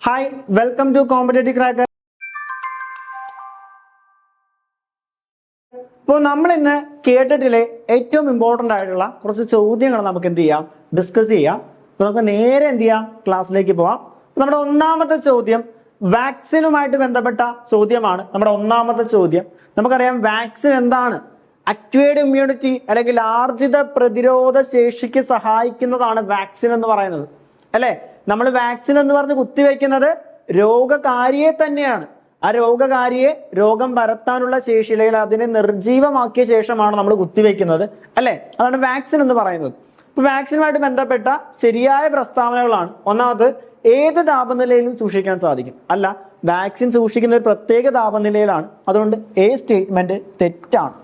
Hi, welcome to competitive cracker. ഇപ്പോൾ നമ്മൾ ഇന്ന് കേട്ടിട്ടില്ലേ ഏറ്റവും ഇമ്പോർട്ടൻ്റ് ആയിട്ടുള്ള കുറച്ച് ചോദ്യങ്ങൾ നമുക്ക് എന്ത് ചെയ്യാം, ഡിസ്കസ് ചെയ്യാം. അപ്പോൾ നമുക്ക് നേരെ എന്ത് ചെയ്യാം, ക്ലാസ്സിലേക്ക് പോവാം. നമ്മുടെ ഒന്നാമത്തെ ചോദ്യം വാക്സിനുമായിട്ട് ബന്ധപ്പെട്ട ചോദ്യമാണ്. നമ്മുടെ ഒന്നാമത്തെ ചോദ്യം നമുക്കറിയാം, വാക്സിൻ എന്താണ്? അക്വയർഡ് ഇമ്മ്യൂണിറ്റി അല്ലെങ്കിൽ ആർജിത പ്രതിരോധ ശേഷിക്ക് സഹായിക്കുന്നതാണ് വാക്സിൻ എന്ന് പറയുന്നത്, അല്ലെ? നമ്മൾ വാക്സിൻ എന്ന് പറഞ്ഞ് കുത്തിവെക്കുന്നത് രോഗകാരിയെ തന്നെയാണ്. ആ രോഗകാരിയെ രോഗം പരത്താനുള്ള ശേഷി അല്ലെങ്കിൽ അതിനെ നിർജീവമാക്കിയ ശേഷമാണ് നമ്മൾ കുത്തിവെക്കുന്നത്, അല്ലെ? അതാണ് വാക്സിൻ എന്ന് പറയുന്നത്. ഇപ്പൊ വാക്സിനുമായിട്ട് ബന്ധപ്പെട്ട ശരിയായ പ്രസ്താവനകളാണ്. ഒന്നാമത്, ഏത് താപനിലയിലും സൂക്ഷിക്കാൻ സാധിക്കും. അല്ല, വാക്സിൻ സൂക്ഷിക്കുന്ന ഒരു പ്രത്യേക താപനിലയിലാണ്. അതുകൊണ്ട് എ സ്റ്റേറ്റ്മെന്റ് തെറ്റാണ്.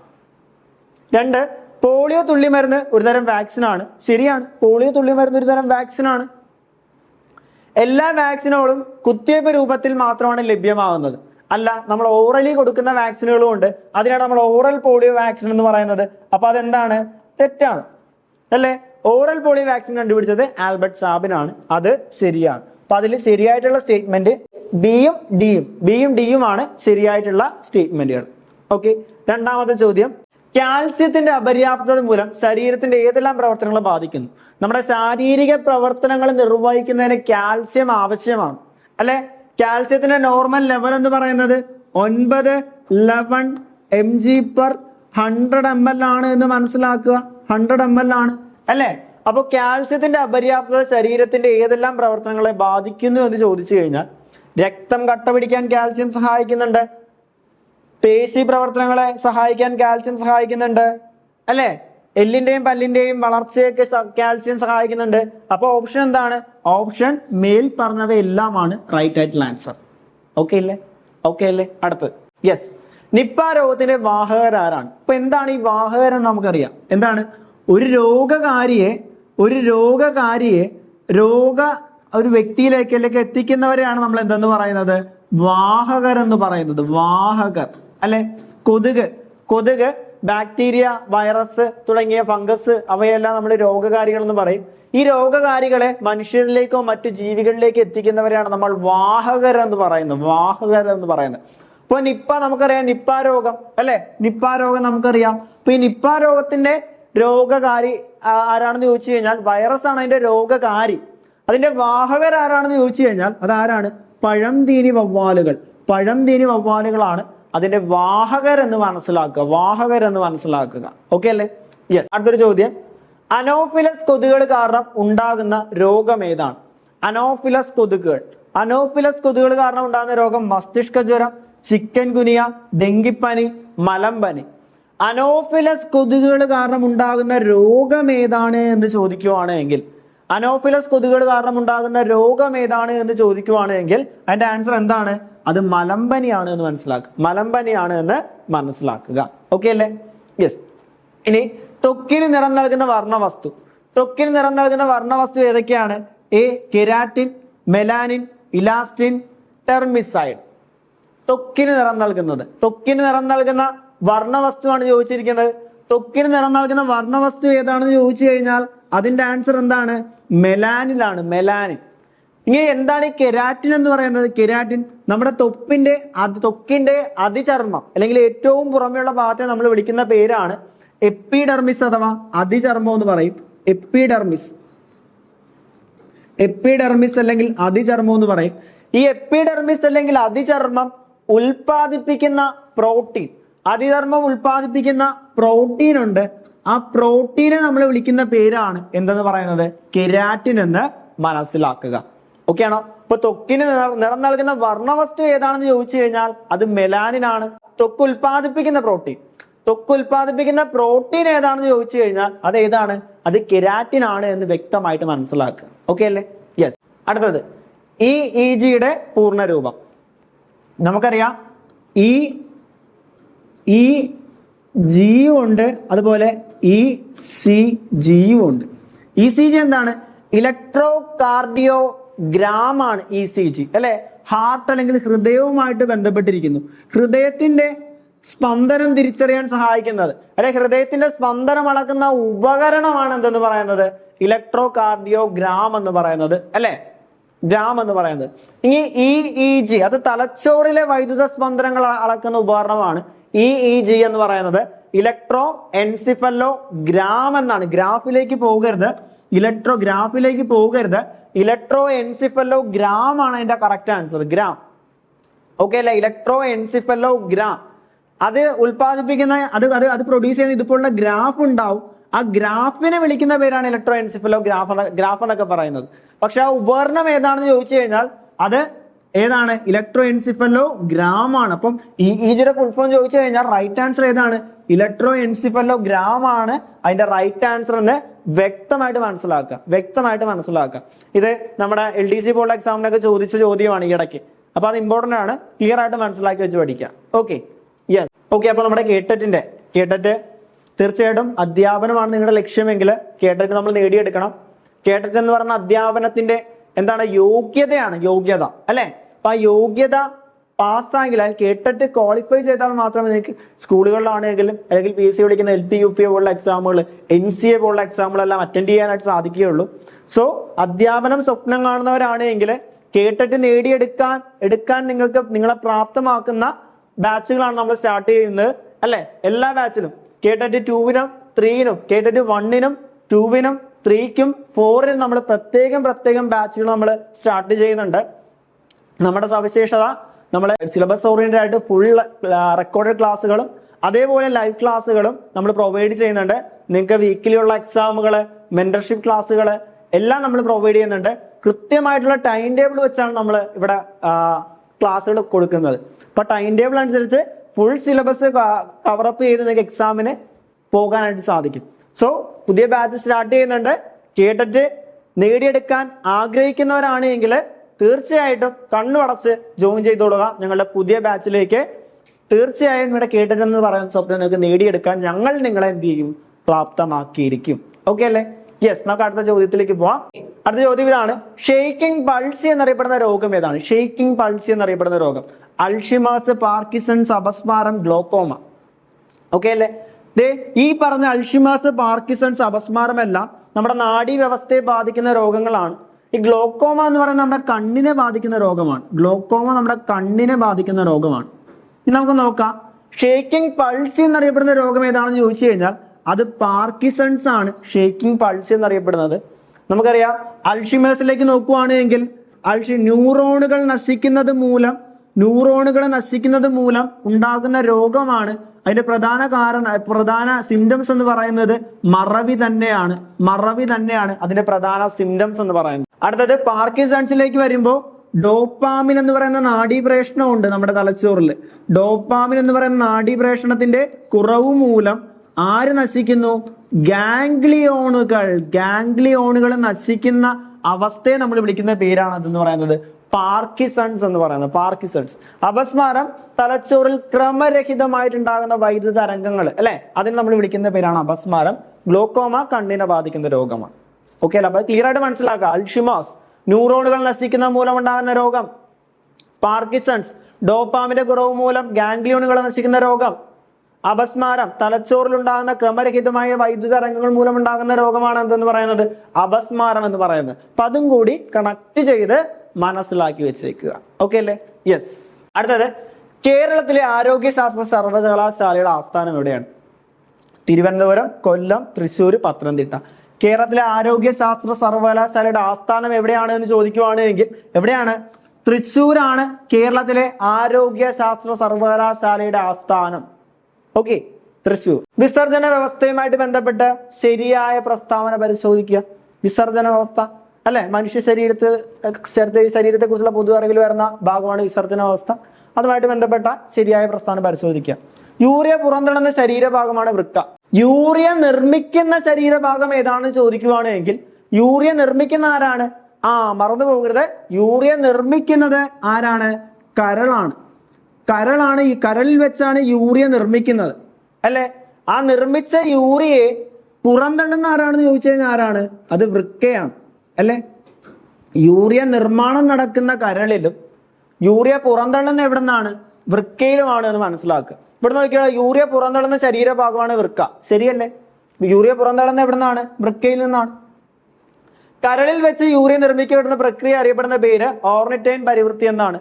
2, പോളിയോ തുള്ളിമരുന്ന് ഒരുതരം വാക്സിനാണ്. ശരിയാണ്, പോളിയോ തുള്ളിമരുന്ന് ഒരുതരം വാക്സിനാണ്. എല്ലാ വാക്സിനുകളും കുത്തിവയ്പ് രൂപത്തിൽ മാത്രമാണ് ലഭ്യമാകുന്നത്. അല്ല, നമ്മൾ ഓറലി കൊടുക്കുന്ന വാക്സിനുകളും ഉണ്ട്. അതിനാണ് നമ്മൾ ഓറൽ പോളിയോ വാക്സിൻ എന്ന് പറയുന്നത്. അപ്പൊ അതെന്താണ്? തെറ്റാണ്, അല്ലേ? ഓറൽ പോളിയോ വാക്സിൻ കണ്ടുപിടിച്ചത് ആൽബർട്ട് സാബിനാണ്. അത് ശരിയാണ്. അപ്പൊ അതിൽ ശരിയായിട്ടുള്ള സ്റ്റേറ്റ്മെന്റ് ബിയും ഡിയുമാണ് ശരിയായിട്ടുള്ള സ്റ്റേറ്റ്മെന്റുകൾ. ഓക്കെ. രണ്ടാമത്തെ ചോദ്യം, കാൽസ്യത്തിന്റെ അപര്യാപ്തത മൂലം ശരീരത്തിന്റെ ഏതെല്ലാം പ്രവർത്തനങ്ങളെ ബാധിക്കുന്നു? നമ്മുടെ ശാരീരിക പ്രവർത്തനങ്ങൾ നിർവഹിക്കുന്നതിന് കാൽസ്യം ആവശ്യമാണ്, അല്ലെ? കാൽസ്യത്തിന്റെ നോർമൽ ലെവൽ എന്ന് പറയുന്നത് 9-11 mg/100 ml ആണ് എന്ന് മനസ്സിലാക്കുക. 100 ml ആണ്, അല്ലെ? അപ്പൊ കാൽസ്യത്തിന്റെ അപര്യാപ്തത ശരീരത്തിന്റെ ഏതെല്ലാം പ്രവർത്തനങ്ങളെ ബാധിക്കുന്നു എന്ന് ചോദിച്ചു കഴിഞ്ഞാൽ, രക്തം കട്ട പിടിക്കാൻ കാൽസ്യം സഹായിക്കുന്നുണ്ട്, പേശി പ്രവർത്തനങ്ങളെ സഹായിക്കാൻ കാൽസ്യം സഹായിക്കുന്നുണ്ട്, അല്ലെ? എല്ലിന്റെയും പല്ലിന്റെയും വളർച്ചയൊക്കെ കാൽസ്യം സഹായിക്കുന്നുണ്ട്. അപ്പൊ ഓപ്ഷൻ എന്താണ്? ഓപ്ഷൻ മേൽ പറഞ്ഞവയെല്ലാമാണ് റൈറ്റ് ആയിട്ടുള്ള ആൻസർ. ഓക്കെ അല്ലേ? അടുത്ത്, യെസ്, നിപ്പ രോഗത്തിന്റെ വാഹകർ ആരാണ്? ഇപ്പൊ എന്താണ് ഈ വാഹകർ എന്ന് നമുക്കറിയാം. എന്താണ്? ഒരു രോഗകാരിയെ ഒരു വ്യക്തിയിലേക്ക് അല്ലെങ്കിൽ എത്തിക്കുന്നവരെയാണ് നമ്മൾ എന്തെന്ന് പറയുന്നത്? വാഹകർ എന്ന് പറയുന്നത്. വാഹകർ, അല്ലെ? കൊതുക്, ബാക്ടീരിയ, വൈറസ് തുടങ്ങിയ ഫംഗസ്, അവയെല്ലാം നമ്മൾ രോഗകാരികൾ എന്ന് പറയും. ഈ രോഗകാരികളെ മനുഷ്യരിലേക്കോ മറ്റു ജീവികളിലേക്കോ എത്തിക്കുന്നവരെയാണ് നമ്മൾ വാഹകർ എന്ന് പറയുന്നത്. ഇപ്പൊ നിപ്പ നമുക്കറിയാം, നിപ്പ രോഗം, അല്ലെ? നിപ്പ രോഗം നമുക്കറിയാം. അപ്പൊ ഈ നിപ്പ രോഗത്തിന്റെ രോഗകാരി ആരാണെന്ന് ചോദിച്ചു കഴിഞ്ഞാൽ വൈറസ് ആണ് അതിന്റെ രോഗകാരി. അതിന്റെ വാഹകർ ആരാണെന്ന് ചോദിച്ചു കഴിഞ്ഞാൽ അതാരാണ്? പഴംതീനി വവ്വാലുകളാണ് അതിന്റെ വാഹകർ എന്ന് മനസ്സിലാക്കുക. ഓക്കെ അല്ലേ? യെസ്. അടുത്തൊരു ചോദ്യം, അനോഫിലസ് കൊതുകുകൾ കാരണം ഉണ്ടാകുന്ന രോഗം ഏതാണ്? അനോഫിലസ് കൊതുകുകൾ കാരണം ഉണ്ടാകുന്ന രോഗം മസ്തിഷ്ക ജ്വരം, ചിക്കൻ ഗുനിയ, ഡെങ്കിപ്പനി, മലമ്പനി. അനോഫിലസ് കൊതുകുകൾ കാരണം ഉണ്ടാകുന്ന രോഗം ഏതാണ് എന്ന് ചോദിക്കുവാണെങ്കിൽ അതിന്റെ ആൻസർ എന്താണ്? അത് മലമ്പനിയാണ് എന്ന് മനസ്സിലാക്കുക. ഓക്കെ അല്ലേ? യെസ്. ഇനി ത്വക്കിന് നിറം നൽകുന്ന വർണ്ണവസ്തു ഏതൊക്കെയാണ്? എ കെരാറ്റിൻ, മെലാനിൻ, ഇലാസ്റ്റിൻ, ടെർമിസൈഡ്. ത്വക്കിന് നിറം നൽകുന്ന വർണ്ണവസ്തുവാണ് ചോദിച്ചിരിക്കുന്നത്. ത്വക്കിന് നിറം നൽകുന്ന വർണ്ണവസ്തു ഏതാണെന്ന് ചോദിച്ചു കഴിഞ്ഞാൽ അതിന്റെ ആൻസർ എന്താണ്? മെലാനിലാണ്. ഇനി എന്താണ് ഈ കെരാറ്റിൻ എന്ന് പറയുന്നത്? കെരാറ്റിൻ നമ്മുടെ ത്വക്കിന്റെ അതിചർമ്മം അല്ലെങ്കിൽ ഏറ്റവും പുറമെയുള്ള ഭാഗത്തെ നമ്മൾ വിളിക്കുന്ന പേരാണ് എപ്പിഡെർമിസ് അഥവാ അതിചർമ്മം എന്ന് പറയും. എപ്പിഡെർമിസ് അല്ലെങ്കിൽ അതിചർമ്മം എന്ന് പറയും. ഈ എപ്പിഡെർമിസ് അല്ലെങ്കിൽ അതിചർമ്മം ഉൽപ്പാദിപ്പിക്കുന്ന പ്രോട്ടീൻ ഉണ്ട്. ആ പ്രോട്ടീനെ നമ്മൾ വിളിക്കുന്ന പേരാണ് എന്തെന്ന് പറയുന്നത്? കെരാറ്റിൻ എന്ന് മനസ്സിലാക്കുക. ഓക്കെ ആണോ? ഇപ്പൊ ത്വക്കിന് നിറം നൽകുന്ന വർണ്ണവസ്തു ഏതാണെന്ന് ചോദിച്ചു കഴിഞ്ഞാൽ അത് മെലാനിൻ ആണ്. ത്വക്ക് ഉൽപ്പാദിപ്പിക്കുന്ന പ്രോട്ടീൻ ഏതാണെന്ന് ചോദിച്ചു കഴിഞ്ഞാൽ അത് ഏതാണ്? അത് കെരാറ്റിൻ ആണ് എന്ന് വ്യക്തമായിട്ട് മനസ്സിലാക്കുക. ഓക്കെ അല്ലേ? യെസ്. അടുത്തത്, EEGയുടെ പൂർണ്ണരൂപം നമുക്കറിയാം. EEG ഉണ്ട്, അതുപോലെ ECG ഉണ്ട്. ECG എന്താണ്? ഇലക്ട്രോ കാർഡിയോഗ്രാം ആണ് ECG, അല്ലെ? ഹാർട്ട് അല്ലെങ്കിൽ ഹൃദയവുമായിട്ട് ബന്ധപ്പെട്ടിരിക്കുന്നു. ഹൃദയത്തിന്റെ സ്പന്ദനം തിരിച്ചറിയാൻ സഹായിക്കുന്നത്, അല്ലെ? ഹൃദയത്തിന്റെ സ്പന്ദനം അളക്കുന്ന ഉപകരണമാണ് എന്തെന്ന് പറയുന്നത്? ഇലക്ട്രോ കാർഡിയോഗ്രാം എന്ന് പറയുന്നത്, അല്ലെ? ഗ്രാം എന്ന് പറയുന്നത്. ഇനി EEG അത് തലച്ചോറിലെ വൈദ്യുത സ്പന്ദനങ്ങൾ അളക്കുന്ന ഉപകരണമാണ്. EEG എന്ന് പറയുന്നത് ഇലക്ട്രോ എൻസിഫലോഗ്രാം എന്നാണ്. ഗ്രാഫിലേക്ക് പോകരുത്, ഗ്രാഫിലേക്ക് പോകരുത്. ഇലക്ട്രോ എൻസിഫലോഗ്രാം ആണ് അതിന്റെ കറക്റ്റ് ആൻസർ. ഗ്രാം. ഓക്കെ അല്ലെ? ഇലക്ട്രോ എൻസിഫലോഗ്രാം അത് ഉൽപ്പാദിപ്പിക്കുന്ന അത് പ്രൊഡ്യൂസ് ചെയ്യുന്ന ഇതുപോലുള്ള ഗ്രാഫ് ഉണ്ടാവും. ആ ഗ്രാഫിനെ വിളിക്കുന്ന പേരാണ് ഇലക്ട്രോ എൻസിഫലോഗ്രാഫ് എന്നൊക്കെ പറയുന്നത്. പക്ഷെ ആ ഉപകരണം ഏതാണെന്ന് ചോദിച്ചു കഴിഞ്ഞാൽ അത് ഏതാണ്? ഇലക്ട്രോ എൻസിഫലോഗ്രാം ആണ്. അപ്പം EEGയുടെ ഫുൾ ഫോം ചോദിച്ചു കഴിഞ്ഞാൽ റൈറ്റ് ആൻസർ ഏതാണ്? ഇലക്ട്രോ എൻസിഫലോഗ്രാം ആണ് അതിന്റെ റൈറ്റ് ആൻസർ എന്ന് വ്യക്തമായിട്ട് മനസ്സിലാക്കുക. ഇത് നമ്മുടെ LDC ബോർഡ് എക്സാമിനൊക്കെ ചോദിച്ച ചോദ്യമാണ് ഈ ഇടയ്ക്ക്. അപ്പൊ അത് ഇമ്പോർട്ടന്റ് ആണ്, ക്ലിയർ ആയിട്ട് മനസ്സിലാക്കി വെച്ച് പഠിക്കാം. Okay, yes. ഓക്കെ, അപ്പൊ നമ്മുടെ കേട്ടറ്റ് തീർച്ചയായിട്ടും അധ്യാപനമാണ് നിങ്ങളുടെ ലക്ഷ്യമെങ്കിൽ കേട്ടറ്റ് നമ്മൾ നേടിയെടുക്കണം. കേട്ടറ്റ് എന്ന് പറയുന്ന അധ്യാപനത്തിന്റെ എന്താണ്? യോഗ്യത അല്ലെ? അപ്പൊ ആ യോഗ്യത പാസ്സായെങ്കിൽ കേട്ടറ്റ് ക്വാളിഫൈ ചെയ്താൽ മാത്രമേ നിങ്ങൾക്ക് സ്കൂളുകളിലാണെങ്കിലും അല്ലെങ്കിൽ PSC വിളിക്കുന്ന LP UP പോലുള്ള എക്സാമുകൾ, NCA പോലുള്ള എക്സാമുകളെല്ലാം അറ്റൻഡ് ചെയ്യാനായിട്ട് സാധിക്കുകയുള്ളൂ. സോ അധ്യാപനം സ്വപ്നം കാണുന്നവരാണെങ്കിൽ കേട്ടറ്റ് എടുക്കാൻ നിങ്ങളെ പ്രാപ്തമാക്കുന്ന ബാച്ചുകളാണ് നമ്മൾ സ്റ്റാർട്ട് ചെയ്യുന്നത് അല്ലെ? എല്ലാ ബാച്ചിലും കേട്ടറ്റ് 2-നും 3-നും, കേട്ടറ്റ് 1-നും 2-നും 3-ക്കും 4-നും നമ്മൾ പ്രത്യേകം ബാച്ചുകൾ നമ്മൾ സ്റ്റാർട്ട് ചെയ്യുന്നുണ്ട്. നമ്മുടെ സവിശേഷത നമ്മൾ സിലബസ് ഓറിയന്റഡ് ആയിട്ട് ഫുൾ റെക്കോർഡഡ് ക്ലാസ്സുകളും അതേപോലെ ലൈവ് ക്ലാസ്സുകളും നമ്മൾ പ്രൊവൈഡ് ചെയ്യുന്നുണ്ട്. നിങ്ങൾക്ക് വീക്കിലി ഉള്ള എക്സാമുകൾ, മെന്റർഷിപ്പ് ക്ലാസ്സുകൾ എല്ലാം നമ്മൾ പ്രൊവൈഡ് ചെയ്യുന്നുണ്ട്. കൃത്യമായിട്ടുള്ള ടൈം ടേബിൾ വെച്ചാണ് നമ്മൾ ഇവിടെ ക്ലാസ്സുകൾ കൊടുക്കുന്നത്. അപ്പൊ ടൈം ടേബിൾ അനുസരിച്ച് ഫുൾ സിലബസ് കവറപ്പ് ചെയ്ത് നിങ്ങൾക്ക് എക്സാമിന് പോകാനായിട്ട് സാധിക്കും. സോ പുതിയ ബാച്ച് സ്റ്റാർട്ട് ചെയ്യുന്നുണ്ട്. കേട്ടിട്ട് നേടിയെടുക്കാൻ ആഗ്രഹിക്കുന്നവരാണെങ്കിൽ തീർച്ചയായിട്ടും കണ്ണുടച്ച് ജോയിൻ ചെയ്തോളുക ഞങ്ങളുടെ പുതിയ ബാച്ചിലേക്ക്. തീർച്ചയായും ഇവിടെ കേട്ടിട്ടെന്ന് പറയുന്ന സ്വപ്നം നിങ്ങൾക്ക് നേടിയെടുക്കാൻ ഞങ്ങൾ നിങ്ങളെ എന്ത് ചെയ്യും? പ്രാപ്തമാക്കിയിരിക്കും. ഓക്കെ അല്ലേ? യെസ്, നമുക്ക് അടുത്ത ചോദ്യത്തിലേക്ക് പോവാം. അടുത്ത ചോദ്യം ഇതാണ്: ഷെയ്ക്കിംഗ് പൾസി എന്നറിയപ്പെടുന്ന രോഗം ഏതാണ്? ഷെയ്ക്കിംഗ് പൾസി എന്നറിയപ്പെടുന്ന രോഗം അൾഷിമേഴ്സ്, പാർക്കിൻസൺസ്, അപസ്മാരം, ഗ്ലോക്കോമ. ഓക്കെ അല്ലേ? ഈ പറഞ്ഞ അൾഷിമേഴ്സ്, പാർക്കിൻസൺസ്, അപസ്മാരം എല്ലാം നമ്മുടെ നാഡീ വ്യവസ്ഥയെ ബാധിക്കുന്ന രോഗങ്ങളാണ്. ഈ ഗ്ലോക്കോമ എന്ന് പറയുന്നത് നമ്മുടെ കണ്ണിനെ ബാധിക്കുന്ന രോഗമാണ്. ഇനി നമുക്ക് നോക്കാം, ഷേക്കിംഗ് പൾസി എന്നറിയപ്പെടുന്ന രോഗം ഏതാണെന്ന് ചോദിച്ചു കഴിഞ്ഞാൽ അത് പാർക്കിൻസൺസ് ആണ്. ഷേക്കിംഗ് പൾസി എന്നറിയപ്പെടുന്നത് നമുക്കറിയാം. അൾഷിമേഴ്സിലേക്ക് നോക്കുകയാണെങ്കിൽ ന്യൂറോണുകൾ നശിക്കുന്നത് മൂലം ഉണ്ടാകുന്ന രോഗമാണ്. അതിന്റെ പ്രധാന സിംറ്റംസ് എന്ന് പറയുന്നത് മറവി തന്നെയാണ്. അതിന്റെ പ്രധാന സിംറ്റംസ് എന്ന് പറയുന്നത്. അടുത്തത് പാർക്കിൻസൺസിലേക്ക് വരുമ്പോൾ ഡോപ്പാമിൻ എന്ന് പറയുന്ന നാഡീപ്രേഷണം ഉണ്ട് നമ്മുടെ തലച്ചോറിൽ. ഡോപ്പാമിൻ എന്ന് പറയുന്ന നാഡീപ്രേഷണത്തിന്റെ കുറവ് മൂലം ആര് നശിക്കുന്നു? ഗാംഗ്ലിയോണുകൾ നശിക്കുന്ന അവസ്ഥയെ നമ്മൾ വിളിക്കുന്ന പേരാണ് അതെന്ന് പറയുന്നത് പാർക്കിൻസൺസ് എന്ന് പറയുന്നത്. പാർക്കിൻസൺസ്. അപസ്മാരം തലച്ചോറിൽ ക്രമരഹിതമായിട്ടുണ്ടാകുന്ന വൈദ്യുത തരംഗങ്ങൾ അല്ലെ, അതിന് നമ്മൾ വിളിക്കുന്ന പേരാണ് അപസ്മാരം. ഗ്ലോക്കോമ കണ്ണിനെ ബാധിക്കുന്ന രോഗമാണ്. ഓക്കെ അല്ല? അപ്പൊ ക്ലിയർ ആയിട്ട് മനസ്സിലാക്കുക. അൾഷിമേഴ്സ് ന്യൂറോണുകൾ നശിക്കുന്ന മൂലം ഉണ്ടാകുന്ന രോഗം. പാർക്കിൻസൺസ് ഡോപ്പാമിന്റെ കുറവ് മൂലം ഗാംഗ്ലിയോണുകൾ നശിക്കുന്ന രോഗം. അപസ്മാരം തലച്ചോറിൽ ഉണ്ടാകുന്ന ക്രമരഹിതമായ വൈദ്യുത തരംഗങ്ങൾ മൂലം ഉണ്ടാകുന്ന രോഗമാണ് എന്തെന്ന് പറയുന്നത്? അപസ്മാരം എന്ന് പറയുന്നത്. അപ്പൊ അതും കൂടി കണക്ട് ചെയ്ത് മനസ്സിലാക്കി വെച്ചേക്കുക. ഓക്കെ അല്ലേ? യെസ്. അടുത്തത്, കേരളത്തിലെ ആരോഗ്യശാസ്ത്ര സർവകലാശാലയുടെ ആസ്ഥാനം എവിടെയാണ്? തിരുവനന്തപുരം, കൊല്ലം, തൃശ്ശൂർ, പത്തനംതിട്ട. കേരളത്തിലെ ആരോഗ്യശാസ്ത്ര സർവകലാശാലയുടെ ആസ്ഥാനം എവിടെയാണ് എന്ന് ചോദിക്കുവാണെങ്കിൽ എവിടെയാണ്? തൃശ്ശൂരാണ് കേരളത്തിലെ ആരോഗ്യശാസ്ത്ര സർവകലാശാലയുടെ ആസ്ഥാനം. ഓക്കെ, തൃശ്ശൂർ. വിസർജന വ്യവസ്ഥയുമായിട്ട് ബന്ധപ്പെട്ട് ശരിയായ പ്രസ്താവന പരിശോധിക്കുക. വിസർജന വ്യവസ്ഥ അല്ലെ, മനുഷ്യ ശരീരത്തെ കുറിച്ചുള്ള പൊതു അറിവിൽ വരുന്ന ഭാഗമാണ് വിസർജന വ്യവസ്ഥ. അതുമായിട്ട് ബന്ധപ്പെട്ട ശരിയായ പ്രസ്താവന പരിശോധിക്കുക. യൂറിയ പുറന്തള്ളുന്ന ശരീരഭാഗമാണ് വൃക്ക. യൂറിയ നിർമ്മിക്കുന്ന ശരീരഭാഗം ഏതാണെന്ന് ചോദിക്കുകയാണെങ്കിൽ യൂറിയ നിർമ്മിക്കുന്ന ആരാണ്? മറന്നു പോകരുത്, യൂറിയ നിർമ്മിക്കുന്നത് ആരാണ്? കരളാണ്. ഈ കരളിൽ വെച്ചാണ് യൂറിയ നിർമ്മിക്കുന്നത് അല്ലെ. ആ നിർമ്മിച്ച യൂറിയയെ പുറന്തള്ളുന്ന ആരാണെന്ന് ചോദിച്ചു കഴിഞ്ഞാൽ ആരാണ്? അത് വൃക്കയാണ് അല്ലെ. യൂറിയ നിർമ്മാണം നടക്കുന്ന കരളിലും യൂറിയ പുറന്തള്ളുന്ന എവിടെ നിന്നാണ്? വൃക്കയിലുമാണ് എന്ന് മനസ്സിലാക്കുക. ഇവിടെ നോക്കിയാൽ യൂറിയ പുറന്തള്ളുന്ന ശരീരഭാഗമാണ് വൃക്ക. ശരിയല്ലേ? യൂറിയ പുറന്തള്ളുന്ന എവിടെ നിന്നാണ്? വൃക്കയിൽ നിന്നാണ്. കരളിൽ വെച്ച് യൂറിയ നിർമ്മിക്കപ്പെടുന്ന പ്രക്രിയ അറിയപ്പെടുന്ന പേര് ഓർണിറ്റൈൻ പരിവൃത്തി എന്നാണ്.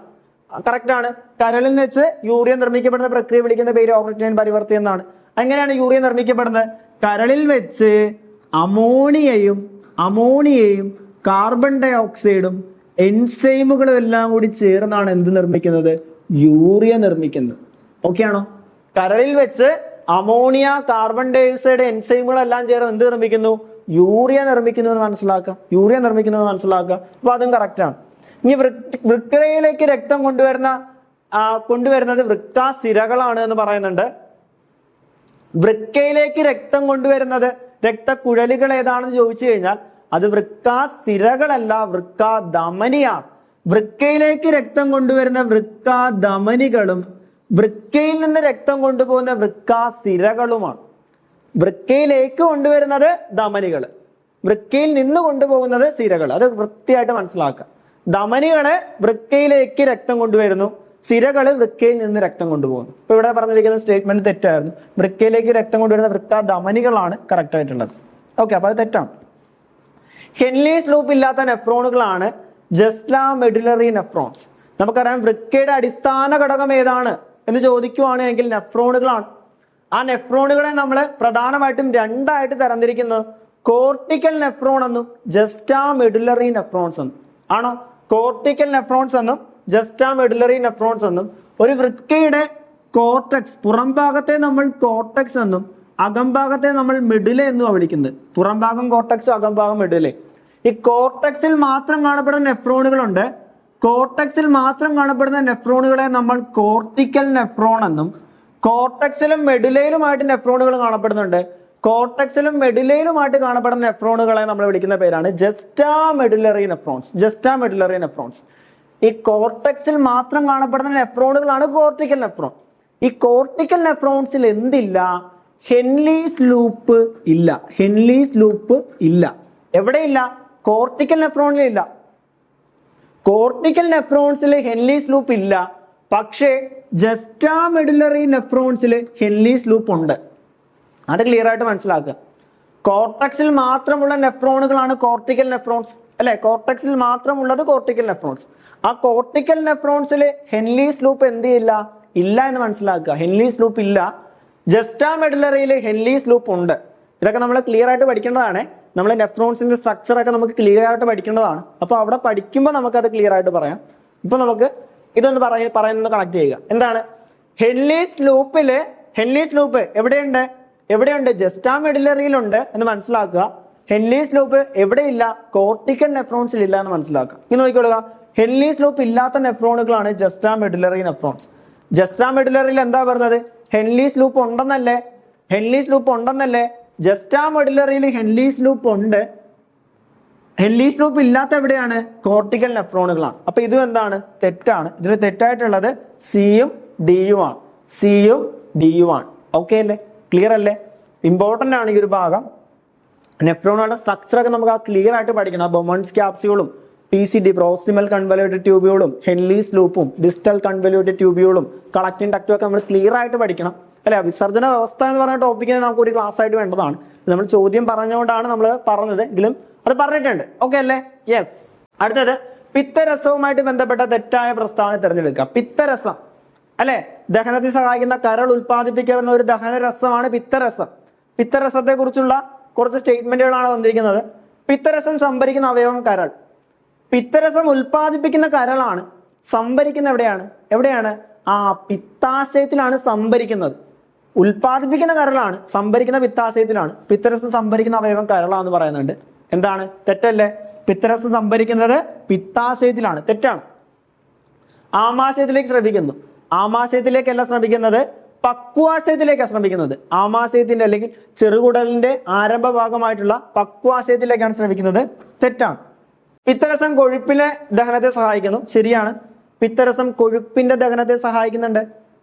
കറക്റ്റ് ആണ്. കരളിൽ വെച്ച് യൂറിയ നിർമ്മിക്കപ്പെടുന്ന പ്രക്രിയ വിളിക്കുന്ന പേര് ഓർണിറ്റൈൻ പരിവൃത്തി എന്നാണ്. എങ്ങനെയാണ് യൂറിയ നിർമ്മിക്കപ്പെടുന്നത്? കരളിൽ വെച്ച് അമോണിയയും കാർബൺ ഡൈ ഓക്സൈഡും എൻസൈമുകളും എല്ലാം കൂടി ചേർന്നാണ് എന്ത് നിർമ്മിക്കുന്നത്? യൂറിയ നിർമ്മിക്കുന്നത്. ഓക്കെ ആണോ? കരളിൽ വെച്ച് അമോണിയ, കാർബൺ ഡൈ ഓക്സൈഡ്, എൻസൈമുകളെല്ലാം ചേർന്ന് എന്ത് നിർമ്മിക്കുന്നു? യൂറിയ നിർമ്മിക്കുന്നു എന്ന് മനസ്സിലാക്കുക. അപ്പൊ അതും കറക്റ്റ് ആണ്. ഇനി വൃക്കയിലേക്ക് രക്തം കൊണ്ടുവരുന്നത് വൃക്കാസിരകളാണ് എന്ന് പറയുന്നുണ്ട്. വൃക്കയിലേക്ക് രക്തം കൊണ്ടുവരുന്നത് രക്തക്കുഴലുകൾ ഏതാണെന്ന് ചോദിച്ചു കഴിഞ്ഞാൽ അത് വൃക്കാസിരകളല്ല, വൃക്കാധമനിയാണ്. വൃക്കയിലേക്ക് രക്തം കൊണ്ടുവരുന്ന വൃക്കാധമനികളും വൃക്കയിൽ നിന്ന് രക്തം കൊണ്ടുപോകുന്ന വൃക്കാസിരകളുമാണ്. വൃക്കയിലേക്ക് കൊണ്ടുവരുന്നത് ധമനികൾ, വൃക്കയിൽ നിന്ന് കൊണ്ടുപോകുന്നത് സിരകൾ. അത് വൃത്തിയായിട്ട് മനസ്സിലാക്കുക. ധമനികള് വൃക്കയിലേക്ക് രക്തം കൊണ്ടുവരുന്നു, സിരകള് വൃക്കയിൽ നിന്ന് രക്തം കൊണ്ടുപോകുന്നു. ഇപ്പൊ ഇവിടെ പറഞ്ഞിരിക്കുന്ന സ്റ്റേറ്റ്മെന്റ് തെറ്റായിരുന്നു. വൃക്കയിലേക്ക് രക്തം കൊണ്ടുവരുന്ന വൃക്കാധമനികളാണ് കറക്റ്റ് ആയിട്ടുള്ളത്. ഓക്കെ, അപ്പൊ അത് തെറ്റാണ്. ഹെൻലീസ് ലൂപ്പ് ഇല്ലാത്ത നെഫ്രോണുകളാണ് ജസ്റ്റാ മെഡുലറി നെഫ്രോൺസ്. നമുക്കറിയാം വൃക്കയുടെ അടിസ്ഥാന ഘടകം ഏതാണ് എന്ന് ചോദിക്കുവാണെങ്കിൽ നെഫ്രോണുകളാണ്. ആ നെഫ്രോണുകളെ നമ്മൾ പ്രധാനമായിട്ടും രണ്ടായിട്ട് തരംതിരിക്കുന്നു. കോർട്ടിക്കൽ നെഫ്രോൺ എന്നും ജസ്റ്റാ മെഡുലറി നെഫ്രോൺസ് എന്നും. ആണോ? കോർട്ടിക്കൽ നെഫ്രോൺസ് എന്നും ജസ്റ്റാ മെഡുലറി നെഫ്രോൺസ് എന്നും. ഒരു വൃക്കയുടെ കോർട്ടക്സ്, പുറം ഭാഗത്തെ നമ്മൾ കോർട്ടക്സ് എന്നും അകംഭാഗത്തെ നമ്മൾ മെഡുല എന്നുമാണ് വിളിക്കുന്നത്. പുറം ഭാഗം കോർട്ടക്സും അകംഭാഗം മെഡുല. ഈ കോർട്ടക്സിൽ മാത്രം കാണപ്പെടുന്ന നെഫ്രോണുകളുണ്ട്. കോർട്ടക്സിൽ മാത്രം കാണപ്പെടുന്ന നെഫ്രോണുകളെ നമ്മൾ കോർട്ടിക്കൽ നെഫ്രോൺ എന്നും, കോർട്ടക്സിലും മെഡുലയിലുമായിട്ട് നെഫ്രോണുകൾ കാണപ്പെടുന്നുണ്ട്. കോർട്ടക്സിലും മെഡുലയിലുമായിട്ട് കാണപ്പെടുന്ന നെഫ്രോണുകളെ നമ്മൾ വിളിക്കുന്ന പേരാണ് ജസ്റ്റാ മെഡുലറി നെഫ്രോൺസ്. ഈ കോർട്ടക്സിൽ മാത്രം കാണപ്പെടുന്ന നെഫ്രോണുകളാണ് കോർട്ടിക്കൽ നെഫ്രോൺ. ഈ കോർട്ടിക്കൽ നെഫ്രോൺസിൽ എന്തില്ല? ഹെൻലീസ് ലൂപ്പ് ഇല്ല. എവിടെയില്ല? കോർട്ടിക്കൽ നെഫ്രോണിൽ ഇല്ല. കോർട്ടിക്കൽ നെഫ്രോൺസിൽ ഹെൻലീസ് ലൂപ്പ് ഇല്ല. പക്ഷേ ജസ്റ്റാ മെഡുലറി നെഫ്രോൺസിൽ ഹെൻലീസ് ലൂപ്പ് ഉണ്ട്. അത് ക്ലിയർ ആയിട്ട് മനസ്സിലാക്കുക. കോർട്ടക്സിൽ മാത്രമുള്ള നെഫ്രോണുകളാണ് കോർട്ടിക്കൽ നെഫ്രോൺസ്, അല്ലെ? കോർട്ടക്സിൽ മാത്രമുള്ളത് കോർട്ടിക്കൽ നെഫ്രോൺസ്. ആ കോർട്ടിക്കൽ നെഫ്രോൺസിൽ ഹെൻലീസ് ലൂപ്പ് ഇല്ല എന്ന് മനസ്സിലാക്കുക. ഹെൻലീസ് ലൂപ്പ് ഇല്ല. ജസ്റ്റാ മെഡുലറിയിൽ ഹെൻലീസ് ലൂപ്പ് ഉണ്ട്. ഇതൊക്കെ നമ്മൾ ക്ലിയർ ആയിട്ട് പഠിക്കേണ്ടതാണ്. നമ്മൾ നെഫ്രോൺസിന്റെ സ്ട്രക്ചർ ഒക്കെ നമുക്ക് ക്ലിയർ ആയിട്ട് പഠിക്കേണ്ടതാണ്. അപ്പൊ അവിടെ പഠിക്കുമ്പോൾ നമുക്കത് ക്ലിയർ ആയിട്ട് പറയാം. ഇപ്പൊ നമുക്ക് ഇതൊന്ന് പറയുന്നത് കണക്ട് ചെയ്യുക. എന്താണ് ഹെൻലീസ് ലൂപ്പ്? എവിടെയുണ്ട്? ജസ്റ്റാ മെഡുലറിയിലുണ്ട് എന്ന് മനസ്സിലാക്കുക. ഹെൻലീസ് ലൂപ്പ് എവിടെയില്ല? കോർട്ടിക്കൽ നെഫ്രോൺസിൽ ഇല്ല എന്ന് മനസ്സിലാക്കുക. ഇനി നോക്കിക്കൊള്ളുക. ഹെൻലീസ് ലൂപ്പ് ഇല്ലാത്ത നെഫ്രോണുകളാണ് ജസ്റ്റാ മെഡുലറി നെഫ്രോൺസ്. ജസ്റ്റാ മെഡുലറിയിൽ എന്താ പറഞ്ഞത്? ഹെൻലീസ് ലൂപ്പ് ഉണ്ടെന്നല്ലേ? ജസ്റ്റാ മെഡുലറിയിൽ ഹെൻലീസ് ലൂപ്പ് ഉണ്ട്. ഹെൻലീസ് ലൂപ്പ് ഇല്ലാത്ത എവിടെയാണ്? കോർട്ടിക്കൽ നെഫ്രോണുകളാണ്. അപ്പൊ ഇതും എന്താണ്? തെറ്റാണ്. ഇതിൽ തെറ്റായിട്ടുള്ളത് സിയും ഡിയും ആണ്. ഓക്കെ അല്ലേ? ക്ലിയർ അല്ലേ? ഇമ്പോർട്ടന്റ് ആണ് ഈ ഒരു ഭാഗം. നെഫ്രോണുകളുടെ സ്ട്രക്ചർ ഒക്കെ നമുക്ക് ക്ലിയർ ആയിട്ട് പഠിക്കണം. ബൊമൺസ് ക്യാപ്സ്യൂളും PCD പ്രോക്സിമൽ കൺവല്യൂട്ടഡ് ട്യൂബ്യൂളും ഹെൻലീസ് ലൂപ്പും ഡിസ്റ്റൽ കൺവല്യൂട്ടഡ് ട്യൂബ്യൂളും കളക്റ്റിംഗ് ഡക്റ്റും ഒക്കെ നമ്മൾ ക്ലിയർ ആയിട്ട് പഠിക്കണം, അല്ലെ? വിസർജന വ്യവസ്ഥ എന്ന് പറയുന്ന ടോപ്പിക്കിന് നമുക്ക് ഒരു ക്ലാസ് ആയിട്ട് വേണ്ടതാണ്. നമ്മൾ ചോദ്യം പറഞ്ഞുകൊണ്ടാണ് നമ്മൾ പറഞ്ഞത്, എങ്കിലും അത് പറഞ്ഞിട്ടുണ്ട്. ഓക്കെ അല്ലേ? യെസ്. അടുത്തത് പിത്തരസവുമായിട്ട് ബന്ധപ്പെട്ട തെറ്റായ പ്രസ്താവന തിരഞ്ഞെടുക്കുക. പിത്തരസം, അല്ലെ? ദഹനത്തിൽ സഹായിക്കുന്ന കരൾ ഉൽപ്പാദിപ്പിക്കുന്ന ഒരു ദഹനരസമാണ് പിത്തരസം. പിത്തരസത്തെ കുറിച്ചുള്ള കുറച്ച് സ്റ്റേറ്റ്മെന്റുകളാണ് തന്നിരിക്കുന്നത്. പിത്തരസം സംഭരിക്കുന്ന അവയവം കരൾ. പിത്തരസം ഉൽപ്പാദിപ്പിക്കുന്ന കരളാണ്. സംഭരിക്കുന്ന എവിടെയാണ്? പിത്താശയത്തിലാണ് സംഭരിക്കുന്നത്. ഉൽപ്പാദിപ്പിക്കുന്ന കരളാണ്, സംഭരിക്കുന്ന പിത്താശയത്തിലാണ്. പിത്തരസം സംഭരിക്കുന്ന അവയവം കരളാന്ന് പറയുന്നുണ്ട്. എന്താണ്? തെറ്റല്ലേ? പിത്തരസം സംഭരിക്കുന്നത് പിത്താശയത്തിലാണ്. തെറ്റാണ്. ആമാശയത്തിലേക്ക് ശ്രമിക്കുന്നു. ആമാശയത്തിലേക്കല്ല ശ്രമിക്കുന്നത്, പക്വാശയത്തിലേക്കാണ് ശ്രമിക്കുന്നത്. ആമാശയത്തിന്റെ അല്ലെങ്കിൽ ചെറുകുടലിന്റെ ആരംഭ ഭാഗമായിട്ടുള്ള പക്വാശയത്തിലേക്കാണ് ശ്രമിക്കുന്നത്. തെറ്റാണ്. പിത്തരസം കൊഴുപ്പിലെ ദഹനത്തെ സഹായിക്കുന്നു. ശരിയാണ്. പിത്തരസം കൊഴുപ്പിന്റെ ദഹനത്തെ സഹായിക്കുന്നുണ്ട്.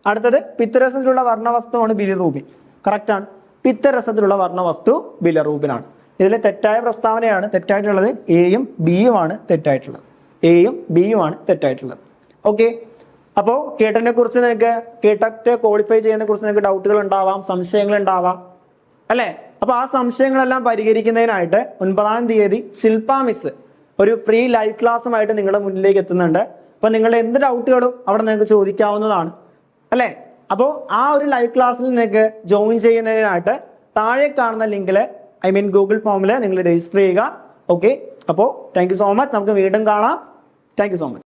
അടുത്തത് പിത്തരസത്തിലുള്ള വർണ്ണവസ്തുവാണ് ബിലിറൂബിൻ. കറക്റ്റ് ആണ്. പിത്തരസത്തിലുള്ള വർണ്ണവസ്തു ബിലിറൂബിനാണ്. ഇതിലെ തെറ്റായ പ്രസ്താവനയാണ്. തെറ്റായിട്ടുള്ളത് എയും ബിയും ആണ് തെറ്റായിട്ടുള്ളത്. ഓക്കെ. അപ്പോൾ കേട്ടതിനെ കുറിച്ച് നിങ്ങൾക്ക് കേട്ടിട്ട് ക്വാളിഫൈ ചെയ്യുന്നതിനെ കുറിച്ച് നിങ്ങൾക്ക് ഡൗട്ടുകൾ ഉണ്ടാവാം, സംശയങ്ങൾ ഉണ്ടാവാം, അല്ലെ? അപ്പോൾ ആ സംശയങ്ങളെല്ലാം പരിഹരിക്കുന്നതിനായിട്ട് 9-ാം തീയതി ശില്പ മിസ് ഒരു ഫ്രീ ലൈവ് ക്ലാസ്സുമായിട്ട് നിങ്ങളുടെ മുന്നിലേക്ക് എത്തുന്നുണ്ട്. അപ്പോൾ നിങ്ങളുടെ എന്ത് ഡൗട്ടുകളും അവിടെ നിങ്ങൾക്ക് ചോദിക്കാവുന്നതാണ് അല്ലേ. അപ്പോൾ ആ ഒരു ലൈവ് ക്ലാസ്സിൽ നിങ്ങൾക്ക് ജോയിൻ ചെയ്യുന്നതിനായിട്ട് താഴെ കാണുന്ന ലിങ്കിൽ ഗൂഗിൾ ഫോമിൽ നിങ്ങൾ രജിസ്റ്റർ ചെയ്യുക. ഓക്കെ, അപ്പോൾ താങ്ക് യു സോ മച്ച്. നമുക്ക് വീണ്ടും കാണാം. Thank you so much.